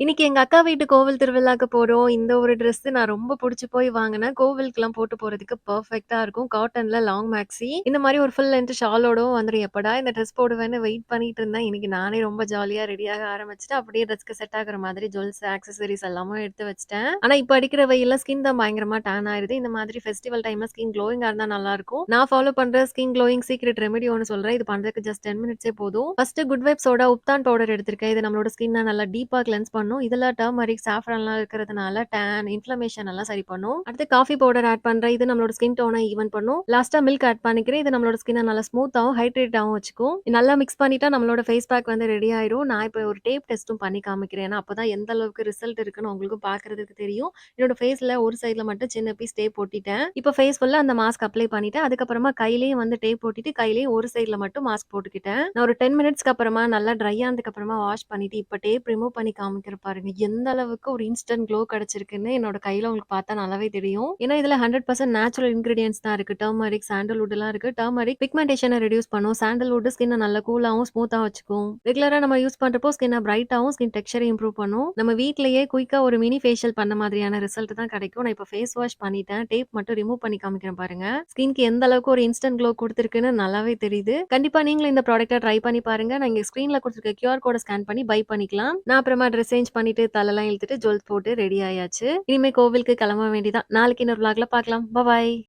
இன்னைக்கு எங்க அக்கா வீட்டு கோவில் திருவிழாக்கு போறோம். இந்த ஒரு ட்ரெஸ் நான் ரொம்ப புடிச்சு போய் வாங்குனேன். கோவிலுக்குலாம் போட்டு போறதுக்கு பெர்ஃபெக்ட்டா இருக்கும். காட்டன்ல லாங் மேக்ஸி. இந்த மாரி ஒரு ஃபுல் லென்த் ஷாலோடவும் வந்துரும். எப்படா இந்த ட்ரெஸ் போடுவேன்னு வெயிட் பண்ணிட்டு இருந்தேன். இன்னைக்கு நானே ரொம்ப ஜாலியா ரெடியாக ஆரம்பிச்சுட்டு, அப்படியே ட்ரெஸ்க்கு செட் ஆகுற மாதிரி ஜுவல்ஸ், ஆக்சஸரீஸ் எல்லாமும் எடுத்து வச்சுட்டேன். ஆனா இப்ப அடிக்கிற வெயில்ல ஸ்கின் தான் பயங்கரமா டேன் ஆயிருது. இந்த மாதிரி ஃபெஸ்டிவல் டைம்ல ஸ்கின் க்ளோயிங்கா இருந்தா நல்லாருக்கும். நான் ஃபாலோ பண்ற ஸ்கின் க்ளோயிங் சீக்ரெட் ரெமெடி ஒண்ணு சொல்றேன். இது பண்றதுக்கு ஜஸ்ட் 10 மினிட்ஸே போதும். ஃபர்ஸ்ட் குட் வைப்ஸோட உப்தான் பவுடர் எடுத்திருக்கேன். இது நம்மளோட ஸ்கின்ன நல்லா டீப்பா கிளென்ஸ் பண்ணும். இதுல டர்மரிக், சாஃப்ரான்லாம் இருக்கிறதுனால டேன், இன்ஃப்ளமேஷன் எல்லாம் சரி பண்ணும். அடுத்து காஃபி பவுடர் ஆட் பண்றேன். இது நம்மளோட ஸ்கின் டோன ஈவன் பண்ணும். லாஸ்ட்டா மில்க் ஆட் பண்ணிக்கிறேன். இது நம்மளோட ஸ்கின்ன நல்லா ஸ்மூத்தாவும், ஹைட்ரேட்டாவும் வச்சுக்கும். நல்லா மிக்ஸ் பண்ணிட்டா நம்மளோட ஃபேஸ் பேக் வந்து ரெடி ஆயிரும். நான் இப்ப ஒரு டேப் டெஸ்ட்டும் பண்ணி காமிக்கிறேன். ஏன்னா அப்பதான் எந்த அளவுக்கு ரிசல்ட் இருக்குன்னு உங்களுக்கும் பார்க்கறதுக்கு தெரியும். என்னோட ஃபேஸ்ல ஒரு சைடுல மட்டும் சின்ன பீஸ் டேப் ஒட்டிட்டேன். இப்ப ஃபேஸ் ஃபுல்லா அந்த மாஸ்க் அப்ளை பண்ணிட்டேன். அதுக்கப்புறமா கையிலயும் வந்து டேப் ஒட்டிட்டு, கையிலயும் ஒரு சைடுல மட்டும் மாஸ்க் போட்டுக்கிட்டேன். நான் ஒரு 10 மினிட்ஸ்க்கு அப்புறமா நல்லா ட்ரை ஆனதுக்கு அப்புறமா வாஷ் பண்ணிட்டு, இப்ப டேப் ரிமூவ் பண்ணி காமிக்கிறேன் பாருங்க. எந்த அளவுக்கு ஒரு இன்ஸ்டன்ட் க்ளோ கிடைச்சிருக்குன்னு என்னோட கையில உங்களுக்கு பார்த்தா நல்லாவே தெரியும். ஏன்னா இதுல 100% நேச்சுரல் இன்கிரீடியன்ட்ஸ் தான் இருக்கு. டர்மரிக், சாண்டல்வுட்லாம் இருக்கு. டர்மரிக் பிக்மெண்டேஷன ரெடியூஸ் பண்ணும். சாண்டல்வுட் ஸ்கின்ன நல்லா கூலாவும், ஸ்மூத்தா வச்சுக்கும். ரெகுலரா நம்ம யூஸ் பண்றப்போ ஸ்கின்ன பிரைட்டாவும், ஸ்கின் டெக்ஸ்சரையும் இம்ப்ரூவ் பண்ணும். நம்ம வீட்லயே குயிக்கா ஒரு மினி ஃபேஷியல் பண்ண மாதிரியான ரிசல்ட் தான் கிடைக்கும். நான் இப்ப ஃபேஸ் வாஷ் பண்ணிட்டேன். டேப் மட்டும் ரிமூவ் பண்ணி காமிக்கிறேன் பாருங்க. ஸ்கின்க்கு எந்த அளவுக்கு ஒரு இன்ஸ்டன்ட் க்ளோ குடுத்திருக்குன்னு நல்லாவே தெரியுது. கண்டிப்பா நீங்களும் இந்த ப்ராடக்ட்ட ட்ரை பண்ணி பாருங்க. நான் இங்க ஸ்க்ரீன்ல குடுத்திருக்க QR கோட ஸ்கேன் பண்ணி பை பண்ணிக்கலாம். நான் அப்புறமா ட்ரெஸ் சேஞ்ச் பண்ணிட்டு, தலலாம் இழுத்துட்டு, ஜுவல்ஸ் போட்டு ரெடி ஆயாச்சு. இனிமே கோவிலுக்கு கிளம்ப வேண்டியதான். நாளைக்கு இன்னொரு விளாக்ல பார்க்கலாம். பாய்.